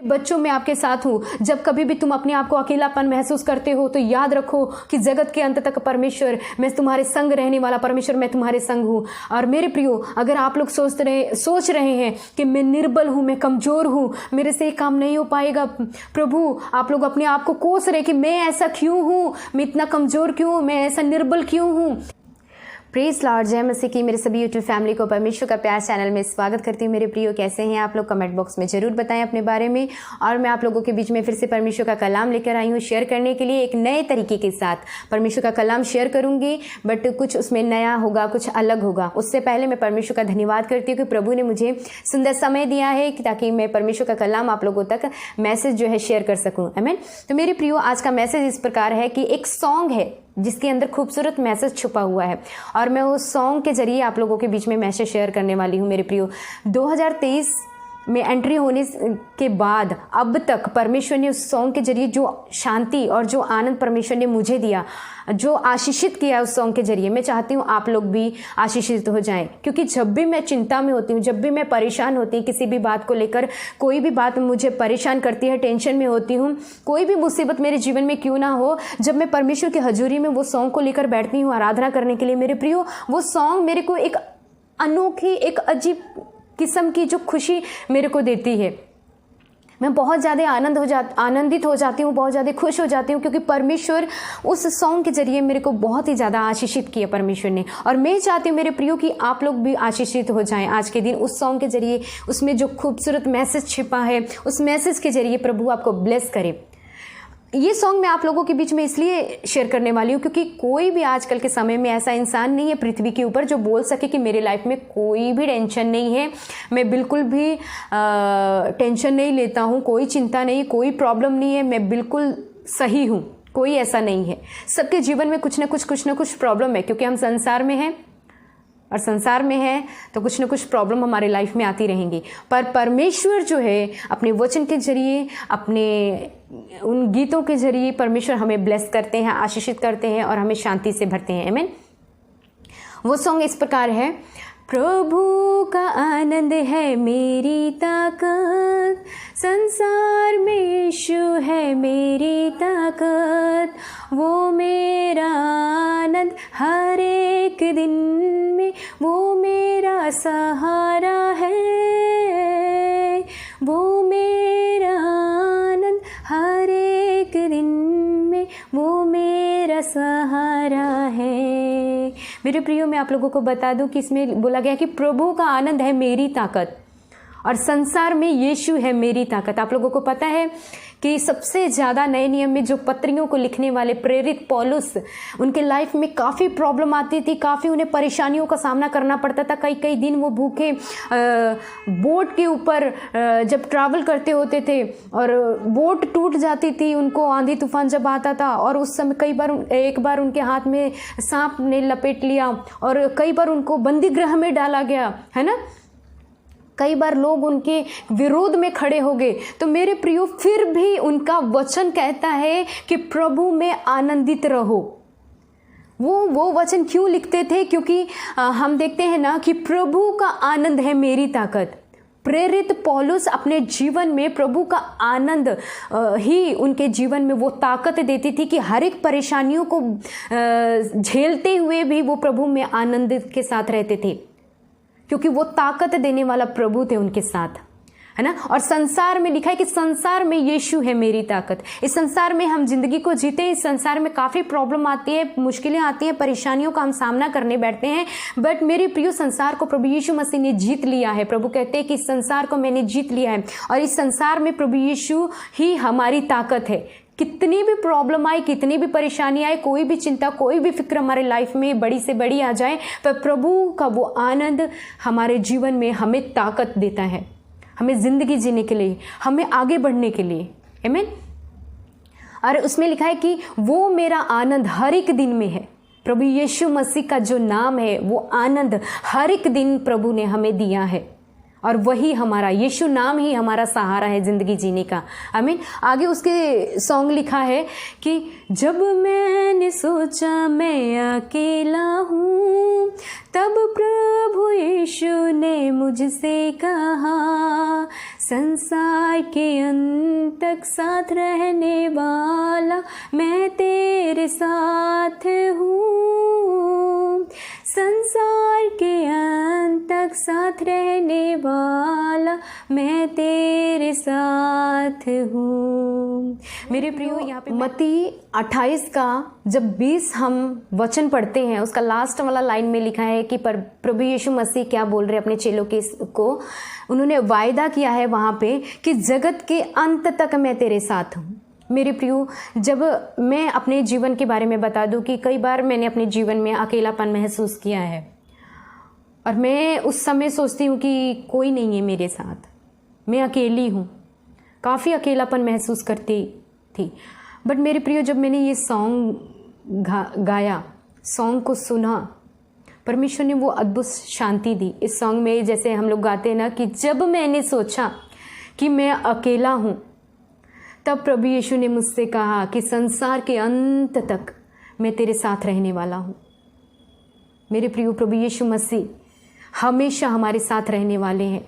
बच्चों मैं आपके साथ हूँ। जब कभी भी तुम अपने आप को अकेलापन महसूस करते हो तो याद रखो कि जगत के अंत तक परमेश्वर, मैं तुम्हारे संग रहने वाला परमेश्वर, मैं तुम्हारे संग हूँ। और मेरे प्रियो, अगर आप लोग सोच रहे हैं कि मैं निर्बल हूँ, मैं कमजोर हूँ, मेरे से ये काम नहीं हो पाएगा, प्रभु आप लोग अपने आप को कोस रहे कि मैं ऐसा क्यों हूँ, मैं इतना कमजोर क्यों हूँ, मैं ऐसा निर्बल क्यों हूँ। प्रेज लॉर्ड, जय मसीह की। मेरे सभी यूट्यूब फैमिली को परमेश्वर का प्यार चैनल में स्वागत करती हूँ। मेरे प्रियो, कैसे हैं आप लोग? कमेंट बॉक्स में जरूर बताएं अपने बारे में। और मैं आप लोगों के बीच में फिर से परमेश्वर का कलाम लेकर आई हूँ शेयर करने के लिए। एक नए तरीके के साथ परमेश्वर का कलाम शेयर करूंगी, बट कुछ उसमें नया होगा, कुछ अलग होगा। उससे पहले मैं परमेश्वर का धन्यवाद करती हूँ कि प्रभु ने मुझे सुंदर समय दिया है ताकि मैं परमेश्वर का कलाम आप लोगों तक मैसेज जो है शेयर कर सकूँ। आमीन। तो मेरे प्रियो, आज का मैसेज इस प्रकार है कि एक सॉन्ग है जिसके अंदर खूबसूरत मैसेज छुपा हुआ है, और मैं उस सॉन्ग के जरिए आप लोगों के बीच में मैसेज शेयर करने वाली हूँ। मेरे प्रियो, 2023 में एंट्री होने के बाद अब तक परमेश्वर ने उस सॉन्ग के जरिए जो शांति और जो आनंद परमेश्वर ने मुझे दिया, जो आशीषित किया उस सॉन्ग के जरिए, मैं चाहती हूँ आप लोग भी आशीषित हो जाएं। क्योंकि जब भी मैं चिंता में होती हूँ, जब भी मैं परेशान होती हूँ, किसी भी बात को लेकर कोई भी बात मुझे परेशान करती है, टेंशन में होती हूँ, कोई भी मुसीबत मेरे जीवन में क्यों ना हो, जब मैं परमेश्वर की हजूरी में वो सॉन्ग को लेकर बैठती हूँ आराधना करने के लिए, मेरे प्रियो, वो सॉन्ग मेरे को एक अनोखी, एक अजीब किस्म की जो खुशी मेरे को देती है। मैं बहुत ज़्यादा आनंदित हो जाती हूँ, बहुत ज़्यादा खुश हो जाती हूँ, क्योंकि परमेश्वर उस सॉन्ग के जरिए मेरे को बहुत ही ज़्यादा आशीषित किया परमेश्वर ने। और मैं चाहती हूँ मेरे प्रियो कि आप लोग भी आशीषित हो जाएं आज के दिन उस सॉन्ग के जरिए। उसमें जो खूबसूरत मैसेज छिपा है, उस मैसेज के जरिए प्रभु आपको ब्लेस करे। ये सॉन्ग मैं आप लोगों के बीच में इसलिए शेयर करने वाली हूँ क्योंकि कोई भी आजकल के समय में ऐसा इंसान नहीं है पृथ्वी के ऊपर जो बोल सके कि मेरे लाइफ में कोई भी टेंशन नहीं है, मैं बिल्कुल भी टेंशन नहीं लेता हूँ, कोई चिंता नहीं, कोई प्रॉब्लम नहीं है, मैं बिल्कुल सही हूँ। कोई ऐसा नहीं है। सबके जीवन में कुछ ना कुछ प्रॉब्लम है, क्योंकि हम संसार में हैं, और संसार में है तो कुछ ना कुछ प्रॉब्लम हमारे लाइफ में आती रहेंगी। पर परमेश्वर जो है अपने वचन के जरिए, अपने उन गीतों के जरिए परमेश्वर हमें ब्लेस करते हैं, आशीषित करते हैं और हमें शांति से भरते हैं। आमीन। वो सॉन्ग इस प्रकार है, प्रभु का आनंद है मेरी ताकत, संसार में यीशु है मेरी ताकत, वो मेरा आनंद हर एक दिन में, वो मेरा सहारा है, वो मेरा आनंद हर एक दिन में, वो मेरा सहारा है। मेरे प्रियो, मैं आप लोगों को बता दूं कि इसमें बोला गया कि प्रभु का आनंद है मेरी ताकत और संसार में यीशु है मेरी ताकत। आप लोगों को पता है कि सबसे ज़्यादा नए नियम में जो पत्रियों को लिखने वाले प्रेरित पौलुस, उनके लाइफ में काफ़ी प्रॉब्लम आती थी, काफ़ी उन्हें परेशानियों का सामना करना पड़ता था। कई कई दिन वो भूखे बोट के ऊपर जब ट्रैवल करते होते थे और बोट टूट जाती थी, उनको आंधी तूफान जब आता था, और उस समय एक बार उनके हाथ में सांप ने लपेट लिया और कई बार उनको बंदी गृह में डाला गया, है ना। कई बार लोग उनके विरोध में खड़े हो गए। तो मेरे प्रियो, फिर भी उनका वचन कहता है कि प्रभु में आनंदित रहो। वो वचन क्यों लिखते थे? क्योंकि हम देखते हैं ना कि प्रभु का आनंद है मेरी ताकत। प्रेरित पौलुस अपने जीवन में प्रभु का आनंद ही उनके जीवन में वो ताकत देती थी कि हर एक परेशानियों को झेलते हुए भी वो प्रभु में आनंद के साथ रहते थे, क्योंकि वो ताकत देने वाला प्रभु थे उनके साथ, है ना। और संसार में लिखा है कि संसार में यीशु है मेरी ताकत। इस संसार में हम जिंदगी को जीते, इस संसार में काफ़ी प्रॉब्लम आती है, मुश्किलें आती हैं, परेशानियों का हम सामना करने बैठते हैं, बट मेरे प्रिय, संसार को प्रभु यीशु मसीह ने जीत लिया है। प्रभु कहते हैं कि इस संसार को मैंने जीत लिया है, और इस संसार में प्रभु यीशु ही हमारी ताकत है। कितनी भी प्रॉब्लम आए, कितनी भी परेशानी आए, कोई भी चिंता, कोई भी फिक्र हमारे लाइफ में बड़ी से बड़ी आ जाए, पर प्रभु का वो आनंद हमारे जीवन में हमें ताकत देता है, हमें जिंदगी जीने के लिए, हमें आगे बढ़ने के लिए। आमीन। और उसमें लिखा है कि वो मेरा आनंद हर एक दिन में है। प्रभु यीशु मसीह का जो नाम है, वो आनंद हर एक दिन प्रभु ने हमें दिया है, और वही हमारा यीशु नाम ही हमारा सहारा है ज़िंदगी जीने का। आमीन। आगे उसके सॉन्ग लिखा है कि जब मैंने सोचा मैं अकेला हूँ, तब प्रभु यीशु ने मुझसे कहा, संसार के अंत तक साथ रहने वाला मैं तेरे साथ हूँ। संसार के अंत तक साथ रहने वाला मैं तेरे साथ हूँ। मेरे प्रियो, यहाँ पे मत्ती 28 का जब 20 हम वचन पढ़ते हैं, उसका लास्ट वाला लाइन में लिखा है कि प्रभु यीशु मसीह क्या बोल रहे अपने चेलों को। उन्होंने वायदा किया है वहाँ पे कि जगत के अंत तक मैं तेरे साथ हूँ। मेरे प्रियो, जब मैं अपने जीवन के बारे में बता दूं कि कई बार मैंने अपने जीवन में अकेलापन महसूस किया है और मैं उस समय सोचती हूँ कि कोई नहीं है मेरे साथ, मैं अकेली हूँ, काफ़ी अकेलापन महसूस करती थी। बट मेरे प्रियो, जब मैंने ये सॉन्ग गाया, सॉन्ग को सुना, परमेश्वर ने वो अद्भुत शांति दी। इस सॉन्ग में जैसे हम लोग गाते हैं ना कि जब मैंने सोचा कि मैं अकेला हूँ, तब प्रभु यीशु ने मुझसे कहा कि संसार के अंत तक मैं तेरे साथ रहने वाला हूँ। मेरे प्रिय, प्रभु यीशु मसीह हमेशा हमारे साथ रहने वाले हैं।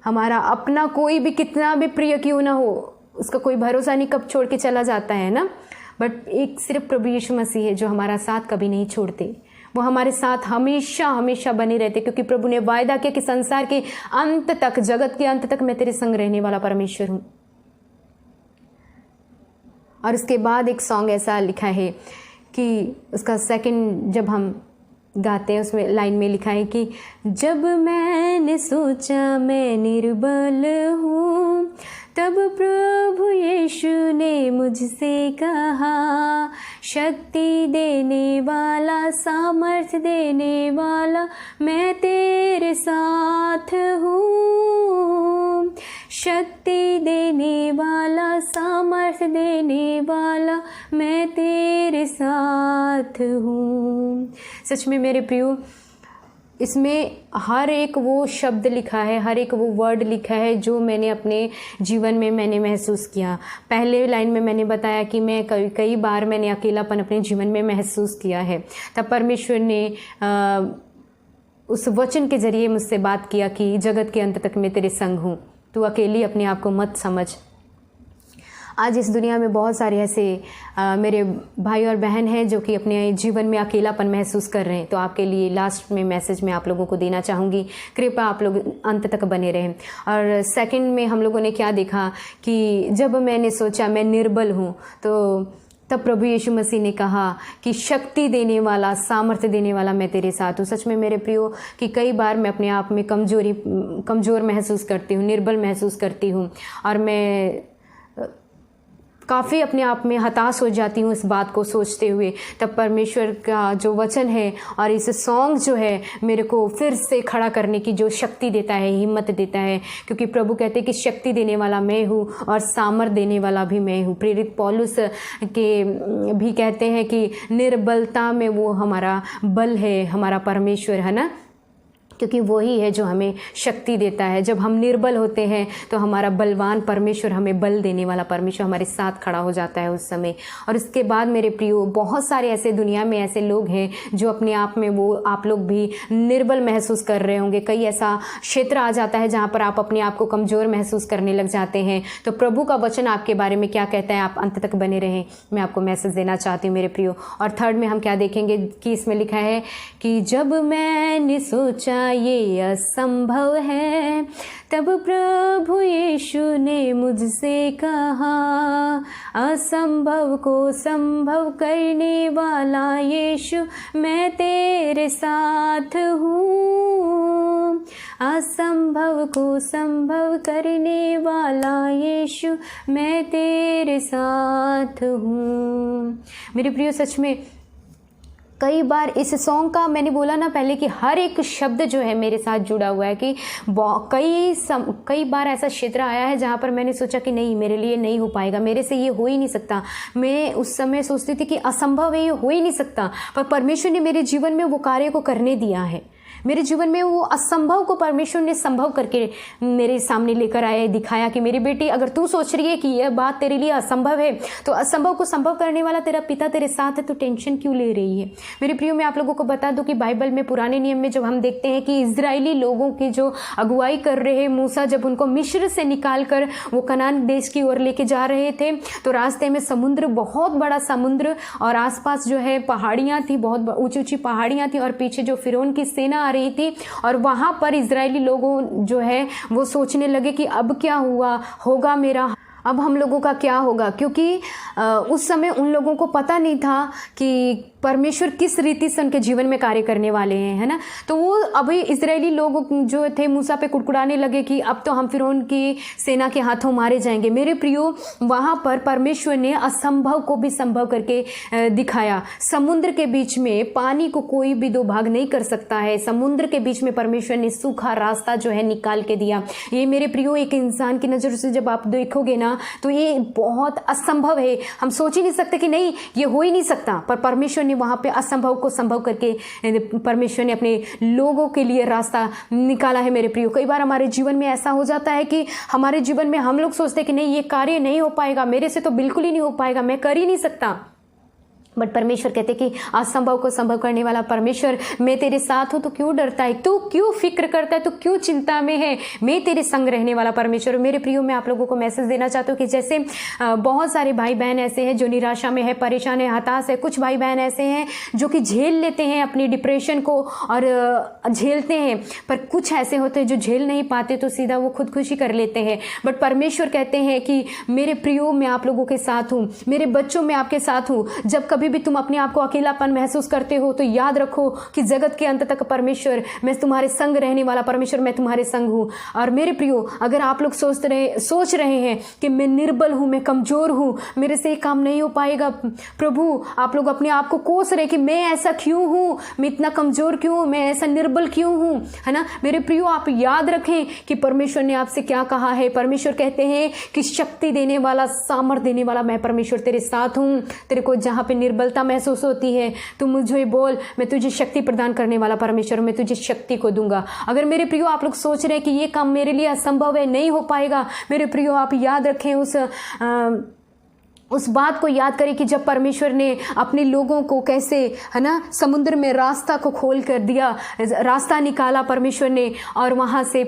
हमारा अपना कोई भी कितना भी प्रिय क्यों ना हो, उसका कोई भरोसा नहीं कब छोड़ के चला जाता है ना। बट एक सिर्फ प्रभु यीशु मसीह है जो हमारा साथ कभी नहीं छोड़ते। वो हमारे साथ हमेशा हमेशा बने रहते, क्योंकि प्रभु ने वायदा किया कि संसार के अंत तक, जगत के अंत तक मैं तेरे संग रहने वाला परमेश्वर हूँ। और उसके बाद एक सॉन्ग ऐसा लिखा है कि उसका सेकंड जब हम गाते हैं, उसमें लाइन में लिखा है कि जब मैंने सोचा मैं निर्बल हूँ, तब प्रभु यीशु ने मुझसे कहा, शक्ति देने वाला, सामर्थ देने वाला मैं तेरे साथ हूँ। शक्ति देने वाला, सामर्थ देने वाला मैं तेरे साथ हूँ। सच में मेरे प्रियो, इसमें हर एक वो शब्द लिखा है, हर एक वो वर्ड लिखा है जो मैंने अपने जीवन में मैंने महसूस किया। पहले लाइन में मैंने बताया कि मैं कई बार मैंने अकेलापन अपने जीवन में महसूस किया है। तब परमेश्वर ने उस वचन के जरिए मुझसे बात किया कि जगत के अंत तक मैं तेरे संग हूँ, तू अकेली अपने आप को मत समझ। आज इस दुनिया में बहुत सारे ऐसे मेरे भाई और बहन हैं जो कि अपने जीवन में अकेलापन महसूस कर रहे हैं। तो आपके लिए लास्ट में मैसेज मैं आप लोगों को देना चाहूँगी, कृपया आप लोग अंत तक बने रहें। और सेकंड में हम लोगों ने क्या देखा कि जब मैंने सोचा मैं निर्बल हूँ, तो तब प्रभु यीशु मसीह ने कहा कि शक्ति देने वाला, सामर्थ्य देने वाला मैं तेरे साथ हूँ। सच में मेरे प्रियो कि कई बार मैं अपने आप में कमज़ोर महसूस करती हूँ, निर्बल महसूस करती हूँ और मैं काफ़ी अपने आप में हताश हो जाती हूँ इस बात को सोचते हुए। तब परमेश्वर का जो वचन है और इस सॉन्ग जो है मेरे को फिर से खड़ा करने की जो शक्ति देता है, हिम्मत देता है, क्योंकि प्रभु कहते हैं कि शक्ति देने वाला मैं हूँ और सामर्थ देने वाला भी मैं हूँ। प्रेरित पौलुस के भी कहते हैं कि निर्बलता में वो हमारा बल है, हमारा परमेश्वर है ना, क्योंकि वही है जो हमें शक्ति देता है। जब हम निर्बल होते हैं तो हमारा बलवान परमेश्वर, हमें बल देने वाला परमेश्वर हमारे साथ खड़ा हो जाता है उस समय। और इसके बाद मेरे प्रियो, बहुत सारे ऐसे दुनिया में ऐसे लोग हैं जो अपने आप में, वो आप लोग भी निर्बल महसूस कर रहे होंगे। कई ऐसा क्षेत्र आ जाता है जहाँ पर आप अपने आप को कमज़ोर महसूस करने लग जाते हैं। तो प्रभु का वचन आपके बारे में क्या कहता है, आप अंत तक बने रहें, मैं आपको मैसेज देना चाहती हूँ मेरे प्रियो। और थर्ड में हम क्या देखेंगे कि इसमें लिखा है कि जब मैंने सोचा ये असंभव है, तब प्रभु यीशु ने मुझसे कहा, असंभव को संभव करने वाला यीशु मैं तेरे साथ हूँ। असंभव को संभव करने वाला यीशु मैं तेरे साथ हूँ। मेरे प्रियो, सच में कई बार इस सॉन्ग का, मैंने बोला ना पहले कि हर एक शब्द जो है मेरे साथ जुड़ा हुआ है कि कई बार ऐसा क्षेत्र आया है जहाँ पर मैंने सोचा कि नहीं, मेरे लिए नहीं हो पाएगा, मेरे से ये हो ही नहीं सकता। मैं उस समय सोचती थी कि असंभव है, ये हो ही नहीं सकता, पर परमेश्वर ने मेरे जीवन में वो कार्य को करने दिया है। मेरे जीवन में वो असंभव को परमेश्वर ने संभव करके मेरे सामने लेकर आया, दिखाया कि मेरी बेटी, अगर तू सोच रही है कि यह बात तेरे लिए असंभव है, तो असंभव को संभव करने वाला तेरा पिता तेरे साथ है, तो टेंशन क्यों ले रही है। मेरे प्रियो, मैं आप लोगों को बता दूं कि बाइबल में पुराने नियम में जब हम देखते हैं कि इजरायली लोगों की जो अगुवाई कर रहे मूसा, जब उनको मिस्र से निकाल कर वो कनान देश की ओर लेके जा रहे थे, तो रास्ते में समुद्र, बहुत बड़ा समुद्र, और आसपास जो है पहाड़ियाँ थी, बहुत ऊंची ऊंची पहाड़ियाँ थी, और पीछे जो फिरौन की सेना आ रही थी। और वहाँ पर इजरायली लोगों जो है वो सोचने लगे कि अब क्या होगा मेरा, अब हम लोगों का क्या होगा, क्योंकि उस समय उन लोगों को पता नहीं था कि परमेश्वर किस रीति से उनके जीवन में कार्य करने वाले हैं, है ना। तो वो अभी इजरायली लोग जो थे मूसा पे कुड़कुड़ाने लगे कि अब तो हम फिरौन की सेना के हाथों मारे जाएंगे। मेरे प्रियो, वहाँ पर परमेश्वर ने असंभव को भी संभव करके दिखाया। समुद्र के बीच में पानी को कोई भी दो भाग नहीं कर सकता है। समुद्र के बीच में परमेश्वर ने सूखा रास्ता जो है निकाल के दिया। ये मेरे प्रियो, एक इंसान की नज़र से जब आप देखोगे ना, तो ये बहुत असंभव है। हम सोच ही नहीं सकते कि नहीं, ये हो ही नहीं सकता, पर परमेश्वर ने वहाँ पे असंभव को संभव करके परमेश्वर ने अपने लोगों के लिए रास्ता निकाला है। मेरे प्रियो, कई बार हमारे जीवन में ऐसा हो जाता है कि हमारे जीवन में हम लोग सोचते हैं कि नहीं, ये कार्य नहीं हो पाएगा, मेरे से तो बिल्कुल ही नहीं हो पाएगा, मैं कर ही नहीं सकता। बट परमेश्वर कहते कि असंभव को संभव करने वाला परमेश्वर, मैं तेरे साथ हूं, तो क्यों डरता है, तू क्यों फिक्र करता है, तू क्यों चिंता में है, मैं तेरे संग रहने वाला परमेश्वर। मेरे प्रियो, मैं आप लोगों को मैसेज देना चाहता हूँ कि जैसे बहुत सारे भाई बहन ऐसे हैं जो निराशा में है, परेशान है, हताश है। कुछ भाई बहन ऐसे हैं जो कि झेल लेते हैं अपनी डिप्रेशन को और झेलते हैं, पर कुछ ऐसे होते हैं जो झेल नहीं पाते, तो सीधा वो खुदकुशी कर लेते हैं। बट परमेश्वर कहते हैं कि मेरे प्रियो, मैं आप लोगों के साथ हूँ, मेरे बच्चों में आपके साथ हूँ। जब कभी भी तुम अपने आप को अकेलापन महसूस करते हो, तो याद रखो कि जगत के अंत तक परमेश्वर, मैं तुम्हारे संग रहने वाला परमेश्वर, मैं तुम्हारे संग हूँ। और मेरे प्रियो, अगर आप लोग सोच रहे हैं कि मैं निर्बल हूँ, मैं कमजोर हूँ, मेरे से काम नहीं हो पाएगा, प्रभु आप लोग अपने आप को कोस रहे कि मैं ऐसा क्यों हूँ, मैं इतना कमजोर क्यों हूँ, मैं ऐसा निर्बल क्यों हूँ, है ना। मेरे प्रियो, आप याद रखें कि परमेश्वर ने आपसे क्या कहा है। परमेश्वर कहते हैं कि शक्ति देने वाला, सामर्थ देने वाला मैं परमेश्वर तेरे साथ हूँ। तेरे को जहाँ पे निर्बलता महसूस होती है, तू मुझे बोल, मैं तुझे शक्ति प्रदान करने वाला परमेश्वर, मैं तुझे शक्ति को दूंगा। अगर मेरे प्रियो आप लोग सोच रहे हैं कि ये काम मेरे लिए असंभव है, नहीं हो पाएगा, मेरे प्रियो आप याद रखें, उस बात को याद करें कि जब परमेश्वर ने अपने लोगों को कैसे, है ना, समुद्र में रास्ता को खोल कर दिया, रास्ता निकाला परमेश्वर ने, और वहाँ से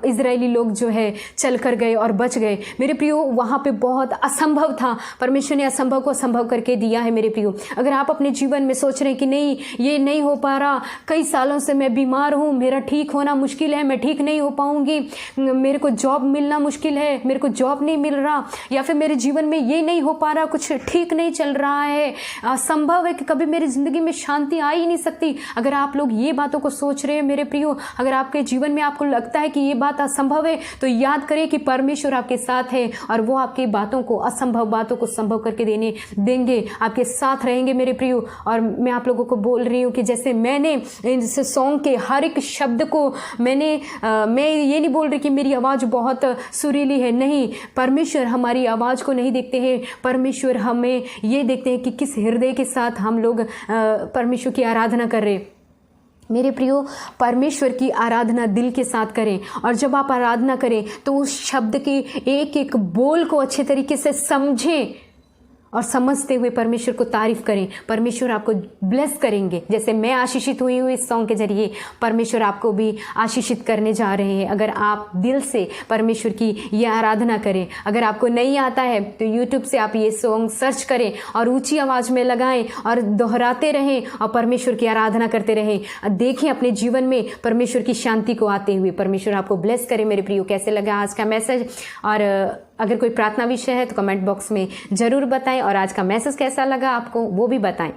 इजरायली लोग जो है चल कर गए और बच गए। मेरे प्रियो, वहाँ पे बहुत असंभव था, परमेश्वर ने असंभव को संभव करके दिया है। मेरे प्रियो, अगर आप अपने जीवन में सोच रहे हैं कि नहीं, ये नहीं हो पा रहा, कई सालों से मैं बीमार हूँ, मेरा ठीक होना मुश्किल है, मैं ठीक नहीं हो पाऊंगी, मेरे को जॉब मिलना मुश्किल है, मेरे को जॉब नहीं मिल रहा, या फिर मेरे जीवन में ये नहीं हो पा रहा, कुछ ठीक नहीं चल रहा है, असंभव है कि कभी मेरी जिंदगी में शांति आ ही नहीं सकती। अगर आप लोग ये बातों को सोच रहे हैं मेरे प्रियो, अगर आपके जीवन में आपको लगता है कि ये बात असंभव है, तो याद करें कि परमेश्वर आपके साथ है और वो आपकी बातों को, असंभव बातों को संभव करके देंगे, आपके साथ रहेंगे मेरे प्रियो। और मैं आप लोगों को बोल रही हूँ कि जैसे मैंने इस सॉन्ग के हर एक शब्द को मैं ये नहीं बोल रही कि मेरी आवाज़ बहुत सुरीली है, नहीं, परमेश्वर हमारी आवाज़ को नहीं देखते हैं, परमेश्वर हमें ये देखते हैं कि किस हृदय के साथ हम लोग परमेश्वर की आराधना कर रहे। मेरे प्रियो, परमेश्वर की आराधना दिल के साथ करें, और जब आप आराधना करें तो उस शब्द के एक एक बोल को अच्छे तरीके से समझें और समझते हुए परमेश्वर को तारीफ करें। परमेश्वर आपको ब्लेस करेंगे, जैसे मैं आशीषित हुई हूँ इस सॉन्ग के जरिए, परमेश्वर आपको भी आशीषित करने जा रहे हैं। अगर आप दिल से परमेश्वर की ये आराधना करें। अगर आपको नहीं आता है तो यूट्यूब से आप ये सॉन्ग सर्च करें और ऊंची आवाज़ में लगाएं और दोहराते रहें और परमेश्वर की आराधना करते रहें। देखें अपने जीवन में परमेश्वर की शांति को आते हुए। परमेश्वर आपको ब्लेस करे मेरे प्रियो। कैसे लगा आज का मैसेज? और अगर कोई प्रार्थना विषय है तो कमेंट बॉक्स में ज़रूर बताएं, और आज का मैसेज कैसा लगा आपको वो भी बताएं।